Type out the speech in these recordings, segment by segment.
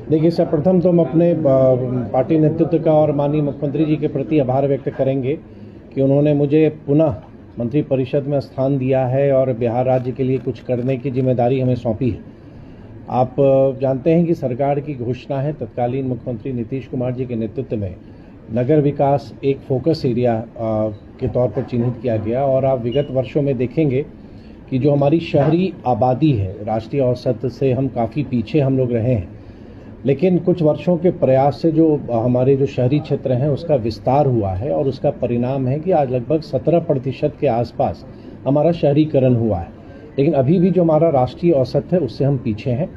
देखिए, सर्वप्रथम तो हम अपने पार्टी नेतृत्व का और माननीय मुख्यमंत्री जी के प्रति आभार व्यक्त करेंगे कि उन्होंने मुझे पुनः मंत्रिपरिषद में स्थान दिया है और बिहार राज्य के लिए कुछ करने की जिम्मेदारी हमें सौंपी है। आप जानते हैं कि सरकार की घोषणा है, तत्कालीन मुख्यमंत्री नीतीश कुमार जी के नेतृत्व में नगर विकास एक फोकस एरिया के तौर पर चिन्हित किया गया। और आप विगत वर्षों में देखेंगे कि जो हमारी शहरी आबादी है, राष्ट्रीय औसत से हम काफ़ी पीछे हम लोग रहे हैं, लेकिन कुछ वर्षों के प्रयास से जो हमारे जो शहरी क्षेत्र हैं उसका विस्तार हुआ है और उसका परिणाम है कि आज लगभग 17% के आसपास हमारा शहरीकरण हुआ है। लेकिन अभी भी जो हमारा राष्ट्रीय औसत है उससे हम पीछे हैं।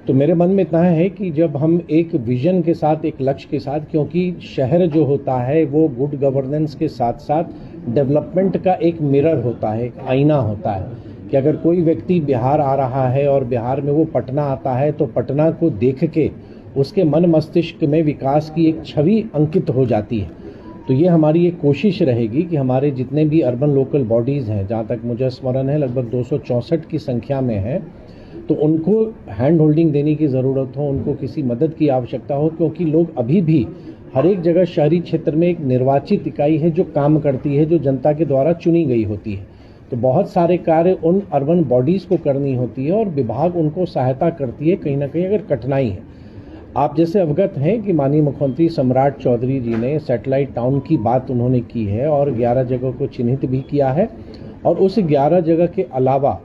तो मेरे मन में इतना है कि जब हम एक विजन के साथ, एक लक्ष्य के साथ, क्योंकि शहर जो होता है वो गुड गवर्नेंस के साथ साथ डेवलपमेंट का एक मिरर होता है, एक आईना होता है कि अगर कोई व्यक्ति बिहार आ रहा है और बिहार में वो पटना आता है तो पटना को देख के उसके मन मस्तिष्क में विकास की एक छवि अंकित हो जाती है। तो ये हमारी एक कोशिश रहेगी कि हमारे जितने भी अर्बन लोकल बॉडीज़ हैं, जहाँ तक मुझे स्मरण है लगभग 264 की संख्या में है, तो उनको हैंड होल्डिंग देने की ज़रूरत हो, उनको किसी मदद की आवश्यकता हो, क्योंकि लोग अभी भी हर एक जगह शहरी क्षेत्र में एक निर्वाचित इकाई है जो काम करती है, जो जनता के द्वारा चुनी गई होती है। तो बहुत सारे कार्य उन अर्बन बॉडीज़ को करनी होती है और विभाग उनको सहायता करती है कहीं ना कहीं अगर कठिनाई है। आप जैसे अवगत हैं कि माननीय मुख्यमंत्री सम्राट चौधरी जी ने सैटेलाइट टाउन की बात उन्होंने की है और 11 जगह को चिन्हित भी किया है। और उस 11 जगह के अलावा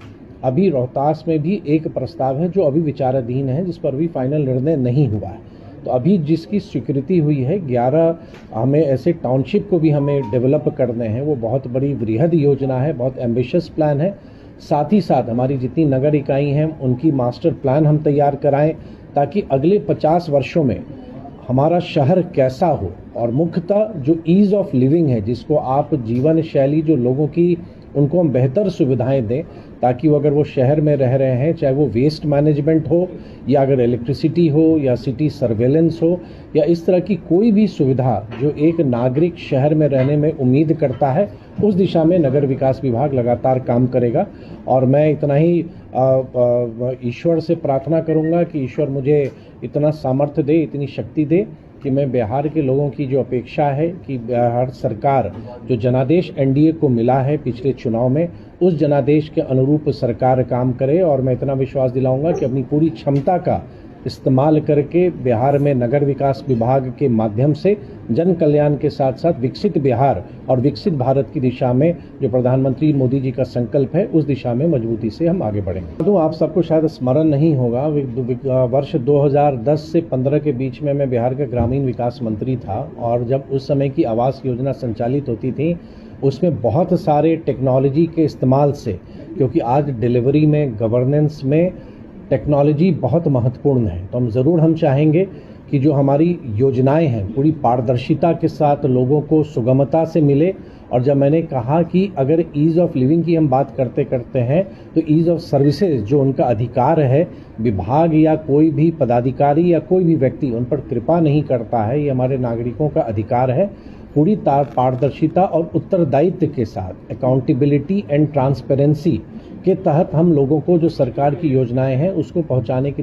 अभी रोहतास में भी एक प्रस्ताव है जो अभी विचाराधीन है, जिस पर भी फाइनल निर्णय नहीं हुआ है। तो अभी जिसकी स्वीकृति हुई है 11 हमें ऐसे टाउनशिप को भी हमें डेवलप करने हैं। वो बहुत बड़ी वृहद योजना है, बहुत एम्बिशियस प्लान है। साथ ही साथ हमारी जितनी नगर इकाई हैं उनकी मास्टर प्लान हम तैयार कराएं ताकि अगले 50 वर्षों में हमारा शहर कैसा हो। और मुख्यतः जो ईज़ ऑफ लिविंग है, जिसको आप जीवन शैली जो लोगों की, उनको हम बेहतर सुविधाएं दें ताकि वो अगर वो शहर में रह रहे हैं, चाहे वो वेस्ट मैनेजमेंट हो या अगर इलेक्ट्रिसिटी हो या सिटी सर्वेलेंस हो या इस तरह की कोई भी सुविधा जो एक नागरिक शहर में रहने में उम्मीद करता है, उस दिशा में नगर विकास विभाग लगातार काम करेगा। और मैं इतना ही ईश्वर से प्रार्थना करूंगा कि ईश्वर मुझे इतना सामर्थ्य दे, इतनी शक्ति दे कि मैं बिहार के लोगों की जो अपेक्षा है कि बिहार सरकार जो जनादेश एनडीए को मिला है पिछले चुनाव में, उस जनादेश के अनुरूप सरकार काम करे। और मैं इतना विश्वास दिलाऊंगा कि अपनी पूरी क्षमता का इस्तेमाल करके बिहार में नगर विकास विभाग के माध्यम से जन कल्याण के साथ साथ विकसित बिहार और विकसित भारत की दिशा में जो प्रधानमंत्री मोदी जी का संकल्प है, उस दिशा में मजबूती से हम आगे बढ़ेंगे। तो आप सबको शायद स्मरण नहीं होगा, वर्ष 2010 से 15 के बीच में मैं बिहार का ग्रामीण विकास मंत्री था और जब उस समय की आवास योजना संचालित होती थी उसमें बहुत सारे टेक्नोलॉजी के इस्तेमाल से, क्योंकि आज डिलीवरी में, गवर्नेंस में टेक्नोलॉजी बहुत महत्वपूर्ण है, तो हम चाहेंगे कि जो हमारी योजनाएं हैं पूरी पारदर्शिता के साथ लोगों को सुगमता से मिले। और जब मैंने कहा कि अगर ईज़ ऑफ लिविंग की हम बात करते हैं तो ईज़ ऑफ सर्विसेज जो उनका अधिकार है, विभाग या कोई भी पदाधिकारी या कोई भी व्यक्ति उन पर कृपा नहीं करता है, ये हमारे नागरिकों का अधिकार है। पूरी पारदर्शिता और उत्तरदायित्व के साथ अकाउंटेबिलिटी एंड ट्रांसपेरेंसी के तहत हम लोगों को जो सरकार की योजनाएं हैं उसको पहुंचाने की